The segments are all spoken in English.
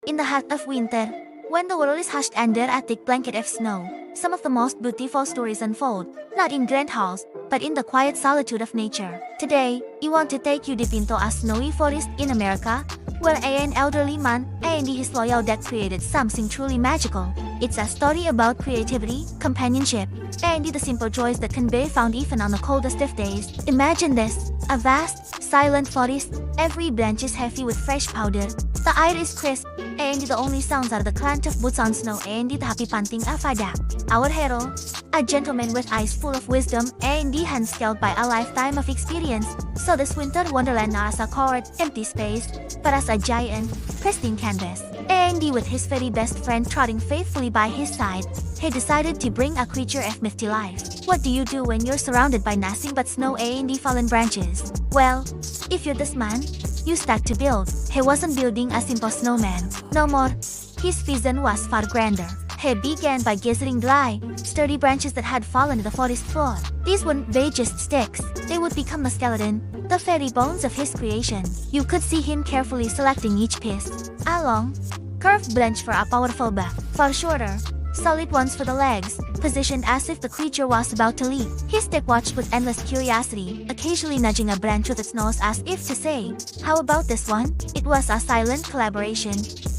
In the heart of winter, when the world is hushed under a thick blanket of snow, some of the most beautiful stories unfold, not in grand halls, but in the quiet solitude of nature. Today, we want to take you deep into a snowy forest in America, where an elderly man and his loyal deck created something truly magical. It's a story about creativity, companionship, and the simple joys that can be found even on the coldest of days. Imagine this, a vast, silent forest, every branch is heavy with fresh powder. The air is crisp, and the only sounds are the crunch of boots on snow and the happy panting of a duck. Our hero, a gentleman with eyes full of wisdom and the hands scaled by a lifetime of experience, saw this winter wonderland not as a cold, empty space, but as a giant, pristine canvas. Andy, with his very best friend trotting faithfully by his side, he decided to bring a creature of myth to life. What do you do when you're surrounded by nothing but snow and the fallen branches? Well, if you're this man, you start to build. He wasn't building a simple snowman. No more. His vision was far grander. He began by gathering dry, sturdy branches that had fallen to the forest floor. These wouldn't be just sticks. They would become the skeleton, the very bones of his creation. You could see him carefully selecting each piece. A long, curved branch for a powerful back, far shorter, solid ones for the legs, positioned as if the creature was about to leap. His stick watched with endless curiosity, occasionally nudging a branch with its nose as if to say, "How about this one?" It was a silent collaboration,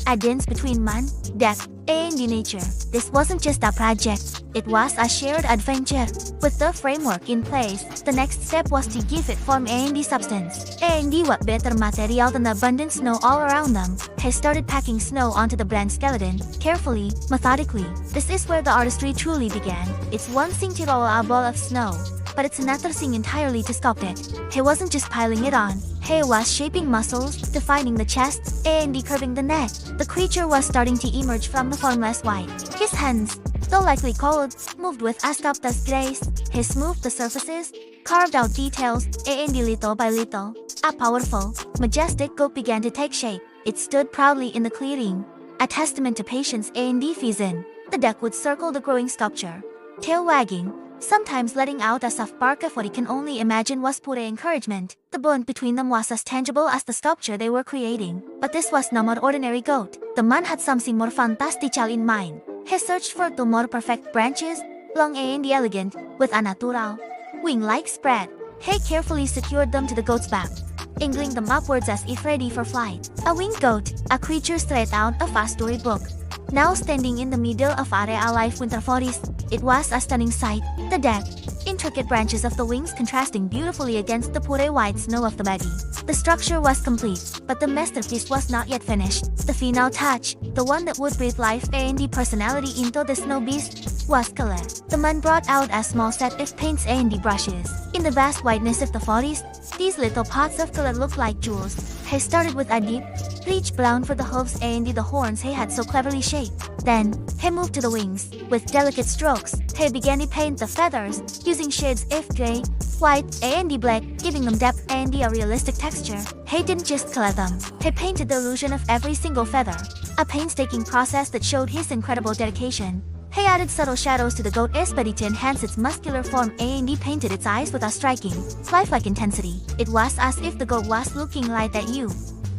a dance between man, deck, and nature. This wasn't just a project, it was a shared adventure. With the framework in place, the next step was to give it form and substance. And what better material than the abundant snow all around them? He started packing snow onto the branch skeleton, carefully, methodically. This is where the artistry truly began. It's one thing to roll a ball of snow, but it's another thing entirely to sculpt it. He wasn't just piling it on. He was shaping muscles, defining the chest, and curving the neck. The creature was starting to emerge from the formless white. His hands, though likely cold, moved with a sculptor's grace. He smoothed the surfaces, carved out details, and little by little, a powerful, majestic goat began to take shape. It stood proudly in the clearing, a testament to patience and vision. The deck would circle the growing sculpture, tail wagging, sometimes letting out a soft bark of what he can only imagine was pure encouragement. The bond between them was as tangible as the sculpture they were creating. But this was no more ordinary goat. The man had something more fantastical in mind. He searched for two more perfect branches, long and elegant, with a natural, wing-like spread. He carefully secured them to the goat's back, angling them upwards as if ready for flight. A winged goat, a creature straight out of a storybook. Now standing in the middle of a real-life winter forest, it was a stunning sight. The deck, intricate branches of the wings contrasting beautifully against the pure white snow of the body. The structure was complete, but the masterpiece was not yet finished. The final touch, the one that would breathe life and personality into the snow beast, was color. The man brought out a small set of paints and brushes. In the vast wideness of the forest, these little pots of color looked like jewels. He started with a deep, rich brown for the hooves and the horns he had so cleverly shaped. Then, he moved to the wings. With delicate strokes, he began to paint the feathers, using shades of gray, white, and black, giving them depth and a realistic texture. He didn't just color them. He painted the illusion of every single feather, a painstaking process that showed his incredible dedication. He added subtle shadows to the goat's body to enhance its muscular form and he painted its eyes with a striking, lifelike intensity. It was as if the goat was looking right at you,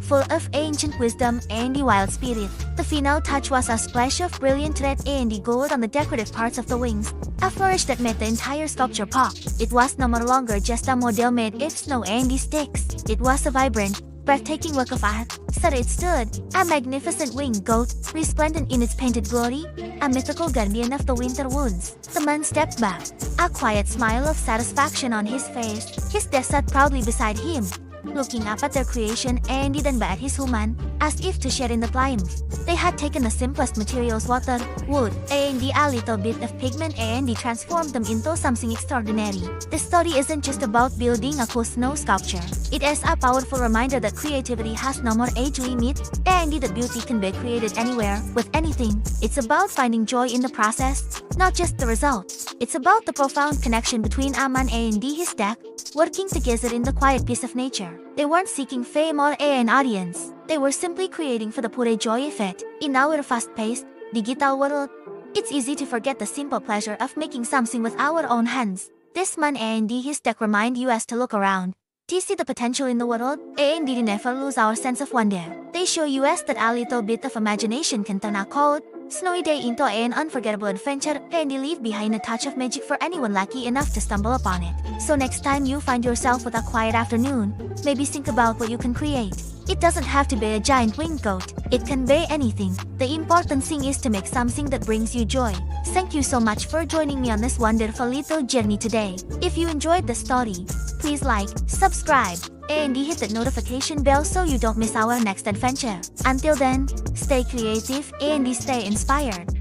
full of ancient wisdom and wild spirit. The final touch was a splash of brilliant red and gold on the decorative parts of the wings, a flourish that made the entire sculpture pop. It was no more longer just a model made of snow and sticks. It was a vibrant, breathtaking work of art. So it stood, a magnificent winged goat, resplendent in its painted glory, a mythical guardian of the winter woods. The man stepped back, a quiet smile of satisfaction on his face. His death sat proudly beside him, looking up at their creation and then back at his human, as if to share in the triumph. They had taken the simplest materials, water, wood, and a little bit of pigment and transformed them into something extraordinary. The story isn't just about building a cool snow sculpture. It is a powerful reminder that creativity has no more age limit, and that beauty can be created anywhere, with anything. It's about finding joy in the process, not just the result. It's about the profound connection between a man and his deck, working together in the quiet peace of nature. They weren't seeking fame or an audience. They were simply creating for the pure joy of it. In our fast-paced, digital world, it's easy to forget the simple pleasure of making something with our own hands. This man and his deck remind you as to look around. To see the potential in the world, A&D never lose our sense of wonder. They show us that a little bit of imagination can turn a cold, snowy day into an unforgettable adventure, and they leave behind a touch of magic for anyone lucky enough to stumble upon it. So next time you find yourself with a quiet afternoon, maybe think about what you can create. It doesn't have to be a giant winged goat. It can be anything. The important thing is to make something that brings you joy. Thank you so much for joining me on this wonderful little journey today. If you enjoyed the story, please like, subscribe, and hit that notification bell so you don't miss our next adventure. Until then, stay creative and stay inspired.